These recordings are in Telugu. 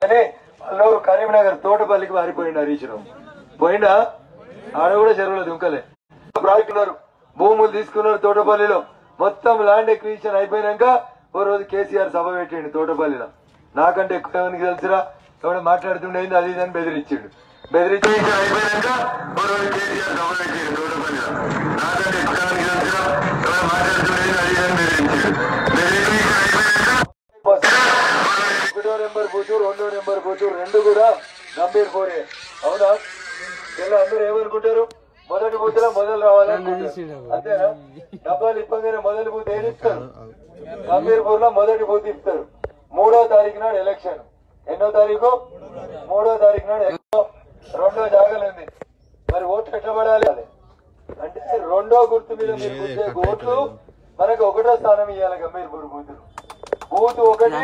కానీ వాళ్ళు కరీంనగర్ తోటపల్లికి పారిపోయిండు హరీష్ రావు. పోయిండా? ఆడ కూడా చెరువులో దుంకలే. ప్రాజెక్టున్నారు, భూములు తీసుకున్నారు తోటపల్లిలో. మొత్తం ల్యాండ్ ఎక్విజిషన్ అయిపోయినాక ఓ రోజు కేసీఆర్ సభ పెట్టిండు తోటపల్లిలో. నాకంటే ఎక్కువ ఎవరికి తెలుసురా, ఎవడో మాట్లాడుతుండేది అది ఇది అని బెదిరించిండు. బెదిరించి అయిపోయినాక ఓ రోజు కేసీఆర్ సభ పెట్టిండు తోటపల్లిలో. నాకంటే ఎక్కువ ఎవరికి తెలుసురా, ఎవడో మాట్లాడుతుండేది అది ఇది అని బెదిరించిండు. ఒకటో నెంబర్ బూతు, రెండో నెంబర్ బూతు రెండు కూడా గంభీర్ పోరే. అవునా? ఇలా అందరూ ఏమనుకుంటారు? మొదటి బూతులో మొదలు రావాలనుకుంటారు, అంతేనా? డబ్బాలు ఇప్పగానే మొదటి బూత్ ఏది ఇస్తారు? గంభీర్పూర్ లో మొదటి బూత్ ఇస్తారు. 3వ తారీఖు నాడు ఎలక్షన్. ఎన్నో తారీఖు? 3వ తారీఖు నాడు. రెండో జాగాలు ఉంది. మరి ఓట్లు ఎట్లా పడాలి అంటే రెండో గుర్తు మీద మీరు గుర్తే ఓట్లు మనకు 1వ స్థానం ఇవ్వాలి. గంభీర్పూర్ బూతులు బూత్ 1,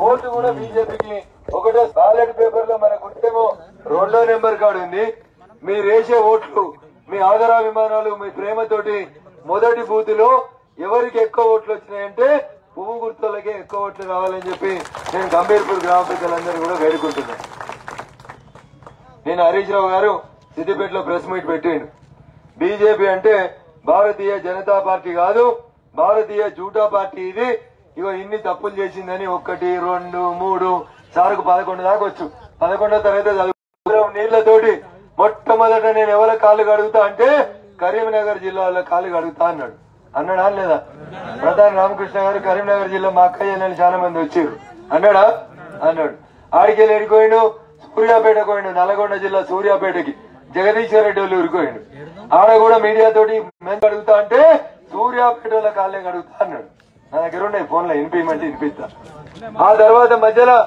ఓటు కూడా బీజేపీకి 1. బ్యాలెట్ పేపర్ లో మన గుర్తేమో 2వ నెంబర్ కార్డు ఉంది. మీరు వేసే ఓట్లు, మీ ఆదరాభిమానాలు, మీ ప్రేమతోటి మొదటి బూత్ లో ఎవరికి ఎక్కువ ఓట్లు వచ్చినాయంటే పువ్వు గుర్తులకే ఎక్కువ ఓట్లు రావాలని చెప్పి నేను గంభీర్పూర్ గ్రామ ప్రజలందరూ కూడా వేడుకుంటున్నాను. నేను హరీష్ రావు గారు సిద్దిపేటలో ప్రెస్ మీట్ పెట్టిండు. బీజేపీ అంటే భారతీయ జనతా పార్టీ కాదు, భారతీయ జూటా పార్టీ. ఇది ఇగో ఇన్ని తప్పులు చేసిందని 1, 2, 3 సార్కు 11 దాకా వచ్చు. 11వ తరగతి చదువు నీళ్లతోటి మొట్టమొదట నేను ఎవరి కాళ్ళు కడుగుతా అంటే కరీంనగర్ జిల్లాలో కాళ్ళు కడుగుతా అన్నాడు. అన్నాడా లేదా? ప్రధాని రామకృష్ణ గారు కరీంనగర్ జిల్లా మా అక్కయ్య చాలా మంది వచ్చారు అన్నాడా? అన్నాడు. ఆడికెళ్ళి ఎడిపోయిండు, సూర్యాపేట పోయిండు. నల్గొండ జిల్లా సూర్యాపేటకి జగదీశ్వర్ రెడ్డి వాళ్ళు ఊరిపోయిండు. ఆడ కూడా మీడియా తోటి మేము కడుగుతా అంటే సూర్యాపేట కాళ్ళే కడుగుతా అన్నాడు. నా దగ్గర ఉన్నాయి ఫోన్లో, వినిపించమంటే వినిపిస్తా. ఆ తర్వాత మధ్యలో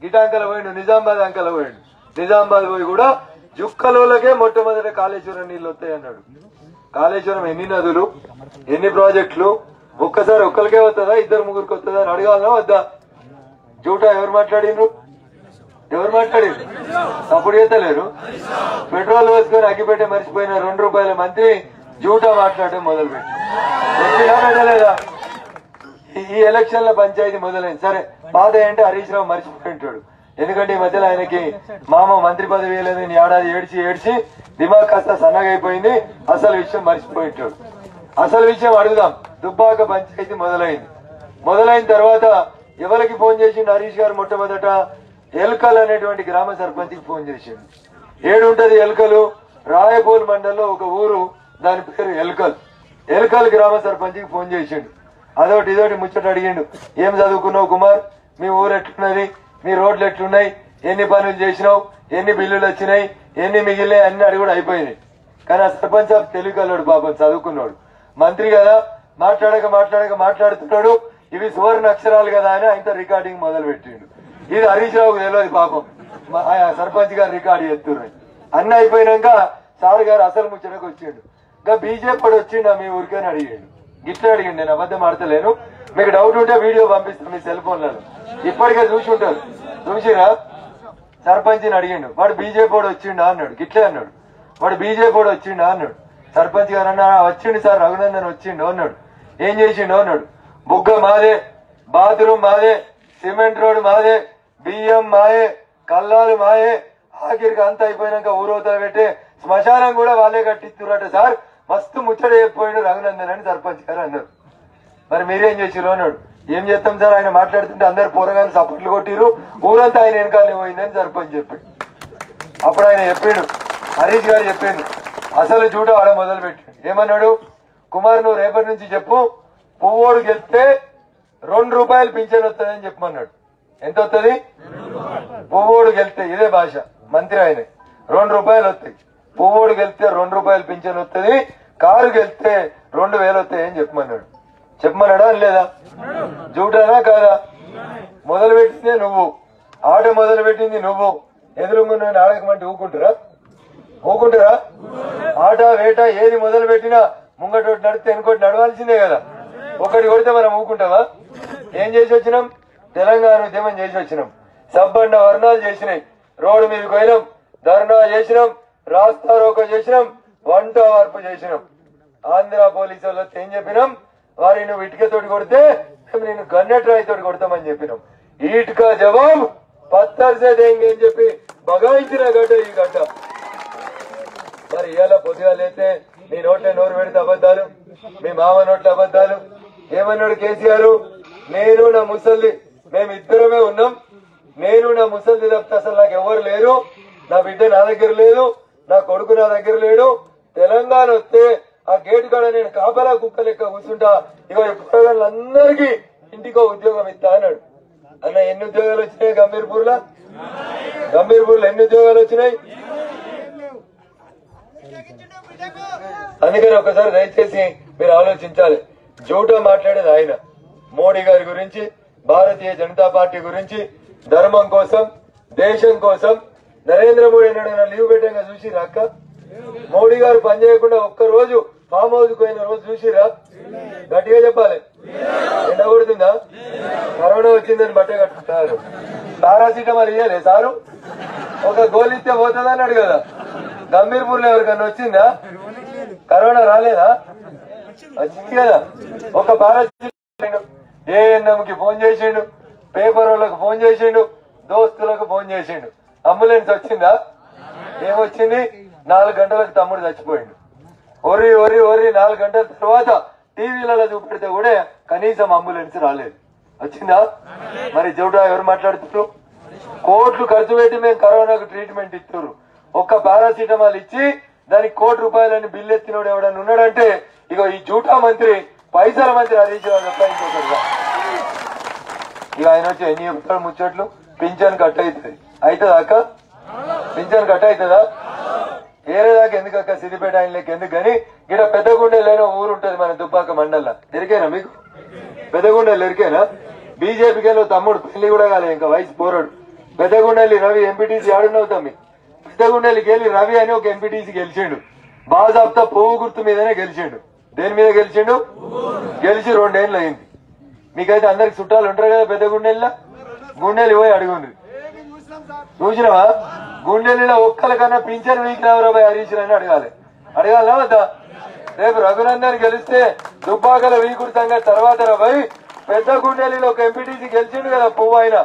గిటాంకల పోయిండు, నిజామాబాద్ అంకల పోయిండు. నిజామాబాద్ పోయి కూడా జుక్కలకే మొట్టమొదటి కాళేశ్వరం నీళ్లు వస్తాయన్నాడు. కాళేశ్వరం ఎన్ని నదులు, ఎన్ని ప్రాజెక్టులు, ఒక్కసారి ఒక్కరికే వస్తుందా, 2, 3కి వస్తుందా అని అడగాలనా వద్దా? జూటా ఎవరు మాట్లాడిండ్రు? ఎవరు మాట్లాడిండ్రు? అప్పుడు చేతలేరు. పెట్రోల్ వేసుకొని అగ్గిపెట్టే మర్చిపోయిన 2 రూపాయల మంత్రి జూటా మాట్లాడటం మొదలుపెట్టి పెట్టలేదా? ఈ ఎలక్షన్ల పంచాయతీ మొదలైంది. సరే పాత అంటే హరీష్ రావు మర్చిపోయింటాడు. ఎందుకంటే ఈ మధ్యలో ఆయనకి మామ మంత్రి పదవి వేయలేదని ఏడాది ఏడ్చి దిమాగ్ కాస్త సన్నగైపోయింది. అసలు విషయం మర్చిపోయింటాడు. అసలు విషయం అడుగుదాం. దుబ్బాక పంచాయతీ మొదలైంది. మొదలైన తర్వాత ఎవరికి ఫోన్ చేసిండు హరీష్ గారు? మొట్టమొదట ఎల్కల్ అనేటువంటి గ్రామ సర్పంచ్కి ఫోన్ చేసిండు. ఏడుంటది ఎల్కలు? రాయపూల్ మండలంలో ఒక ఊరు, దాని పేరు ఎల్కల్. ఎల్కల్ గ్రామ సర్పంచ్కి ఫోన్ చేసిండు. అదొకటి ఇదోటి ముచ్చట అడిగిండు. ఏం చదువుకున్నావు కుమార్? మీ ఊరు ఎట్లున్నది? మీ రోడ్లు ఎట్లున్నాయి? ఎన్ని పనులు చేసినావు? ఎన్ని బిల్లులు వచ్చినాయి? ఎన్ని మిగిలినాయి? అన్ని అడుగుడు అయిపోయినాయి. కానీ ఆ సర్పంచ్ తెలివికల్లోడు, పాపం చదువుకున్నాడు. మంత్రి కదా, మాట్లాడుతున్నాడు. ఇవి సువర్ణ అక్షరాలు కదా అని ఆయన రికార్డింగ్ మొదలు పెట్టిండు. ఇది హరీష్ రావుకు తెలియదు పాపం. సర్పంచ్ గారు రికార్డు చేస్తున్నాయి. అన్ని అయిపోయినాక సార్ గారు అసలు ముచ్చటకు వచ్చిండు. ఇంకా బీజేపీ వచ్చిండు మీ ఊరికని అడిగాడు. గిట్లా అడిగిండు. నేను అబద్ధం ఆడతలేను. మీకు డౌట్ ఉంటే వీడియో పంపిస్తాను మీ సెల్ ఫోన్లలో. ఇప్పటికే చూసి ఉంటారు. చూసిరా? సర్పంచ్ని అడిగిండు. వాడు బీజేపీ వచ్చిండా అన్నాడు. గిట్లే అన్నాడు. వాడు బీజేపీ వచ్చిండా అన్నాడు. సర్పంచ్ గారు అన్నా వచ్చిండు సార్, రఘునందన్ వచ్చిండు అన్నాడు. ఏం చేసిండు అన్నాడు. బుగ్గ మాదే, బాత్రూమ్ మాదే, సిమెంట్ రోడ్ మాదే, బియ్యం మాయే, కల్లాలు మాయే, ఆఖరికి అంతా అయిపోయినాక ఊరవతల పెట్టే శ్మశానం కూడా వాళ్ళే కట్టిస్తున్నట సార్. మస్తు ముచ్చట చెప్పిపోయిండు రఘునందన్ అని సర్పంచ్ గారు అన్నారు. మరి మీరేం చేసిరు అన్నాడు. ఏం చేస్తాం సార్, ఆయన మాట్లాడుతుంటే అందరు పోరగాలు సపోర్ట్లు కొట్టిరు, ఊరంతా ఆయన వెనకాలే పోయిందని సర్పంచ్ చెప్పాడు. అప్పుడు ఆయన చెప్పిండు, హరీష్ గారు చెప్పిండు, అసలు జూట ఆడ మొదలు పెట్టాడు. ఏమన్నాడు? కుమార్ నువ్వు రేపటి నుంచి చెప్పు, పువ్వోడు గెలిస్తే 2 రూపాయలు పింఛన్ వస్తుందని చెప్పమన్నాడు. ఎంత వస్తుంది? పువ్వోడు గెలిస్తే, ఇదే భాష మంత్రి ఆయన, 2 రూపాయలు వస్తాయి. పువ్వోడు గెలిస్తే 2 రూపాయలు పింఛన్ వస్తుంది, కారు గెలిస్తే 2000 వస్తాయని చెప్పమన్నాడు. చెప్పమన్నాడా లేదా? జూటానా కాదా? మొదలు పెట్టిందే నువ్వు, ఆట మొదలు పెట్టింది నువ్వు. ఎదురుగా ఆడకమంటే ఊకుంటారా? ఆట వేట ఏది మొదలు పెట్టినా ముంగటోటి నడితే వెనుకోటి నడవాల్సిందే కదా. ఒకటి కొడితే మనం ఊకుంటావా? ఏం చేసి వచ్చినాం? తెలంగాణ ఉద్యమం చేసి వచ్చినాం. సబ్బండ వర్ణాలు చేసినాయి, రోడ్డు మీదకి పోయినాం, ధర్నా చేసినాం, రాస్తా రోకో చేసినాం, వంట వార్పు చేసినాం. ఆంధ్ర పోలీసు వాళ్ళతో ఏం చెప్పినాం? వారి నువ్వు ఇటుకతోటి కొడితే నేను గన్నెట్ రాయితోటి కొడతామని చెప్పినాం. ఈట్కా జవాబ్ పత్తర్ సే దేంగే అని చెప్పి బగాయించిన గడ్డ ఈ గడ్డ. మరి ఇవాళ పొద్దుగా లేతే మీ నోట్ల నోరు పెడితే అబద్దాలు, మీ మామ నోట్ల అబద్దాలు. ఏమన్నాడు కేసీఆర్? నేను నా ముసల్ది మేమిద్దరమే ఉన్నాం, నేను నా ముసల్ది తప్పితే అసలు నాకు ఎవరు లేరు, నా బిడ్డ నా దగ్గర లేదు, నా కొడుకు నా దగ్గర లేడు, తెలంగాణ వస్తే ఆ గేటు కాడ నేను కాపలా కుక్క లెక్క కూర్చుంటా, ఇక పిల్లలందరికీ ఇంటికో ఉద్యోగం ఇస్తా అన్నాడు. అన్న ఎన్ని ఉద్యోగాలు వచ్చినాయి గంభీర్పూర్ లో? ఎన్ని ఉద్యోగాలు వచ్చినాయి? అందుకని ఒకసారి దయచేసి మీరు ఆలోచించాలి. జూటా మాట్లాడేది ఆయన మోడీ గారి గురించి, భారతీయ జనతా పార్టీ గురించి, ధర్మం కోసం, దేశం కోసం. నరేంద్ర మోడీ నాడు లీవ్ పెట్టంగా చూసిరా అక్క? మోడీ గారు పనిచేయకుండా ఒక్కరోజు ఫామ్ హౌస్ పోయిన రోజు చూసిరా? గట్టిగా చెప్పాలి. ఎండ కొడుతుందా? కరోనా వచ్చిందని బట్ట కట్టుకుంటారు. పారాసిటమాల్ ఇయ్యాలి సారు, ఒక గోలు ఇస్తే పోతుంది అన్నాడు కదా. గంభీర్పూర్ లో ఎవరికన్నా వచ్చిందా? కరోనా రాలేదా? వచ్చింది కదా. ఒక పారాసిటమాల్ ఏఎన్ఎంకి ఫోన్ చేసిండు, పేపర్ వాళ్ళకు ఫోన్ చేసిండు, దోస్తులకు ఫోన్ చేసిండు. అంబులెన్స్ వచ్చిందా? ఏమొచ్చింది? 4 గంటలకు తమ్ముడు చచ్చిపోయిండు. ఒర్రి 4 గంటల తర్వాత టీవీలలో చూపెడితే కూడా కనీసం అంబులెన్స్ రాలేదు. వచ్చిందా? మరి జూటా ఎవరు మాట్లాడుతున్నారు? కోట్లు ఖర్చు పెట్టి మేము కరోనాకు ట్రీట్మెంట్ ఇస్తున్నారు. ఒక్క పారాసిటమాల్ ఇచ్చి దానికి ₹1 బిల్లు ఎత్తినోడు ఎవడన్నా ఉన్నాడంటే ఇక ఈ జూటా మంత్రి, పైసల మంత్రి హరీష్ రావు తప్ప ఇంకొకరుగా. ఇక ఆయన వచ్చి ఎన్ని చెప్తాడు ముచ్చట్లు? పింఛన్ కట్ అవుతుంది. అవుతుందా అక్క? పింఛన్ కట్ అవుతుందా? ఏరేదాకా ఎందుకక్క సిద్దిపేట ఆయనకి ఎందుకు కానీ ఇక్కడ పెద్దగుండెలేనో ఊరు ఉంటది మన దుబ్బాక మండల. ఎరికేనా మీకు? పెద్దగుండెలు ఎరికేనా? బీజేపీకి తమ్ముడు పెళ్లి కూడా కాలే ఇంకా, వయసు పోరాడు. పెద్దగుండెల్లి రవి ఎంపీటీసీ ఆడున్నావు తమ్మి. పెద్దగుండెల్లికి వెళ్ళి రవి అని ఒక ఎంపీటీసీ గెలిచిండు. బాజాబ్తా పువ్వు గుర్తు మీదనే గెలిచిండు. దేని మీద గెలిచిండు? గెలిచి 2 ఏళ్ళు అయింది. మీకైతే అందరికి చుట్టాలు ఉంటారు కదా పెద్దగుండెల్లా. గుండెలు పోయి అడుగుండ్రి. చూసినావా? గుండెల్లో ఒక్కరికన్నా పింఛన్ వీక్ రావు హరీష్ అని అడగాలా వద్దా? రేపు రఘునందన్ గెలిస్తే దుబ్బాకల వీకుడు సంగతి తర్వాత రాబాయి. పెద్ద గుండెల్లో ఒక ఎంపీటీసీ గెలిచిండు కదా పువ్వు ఆయన,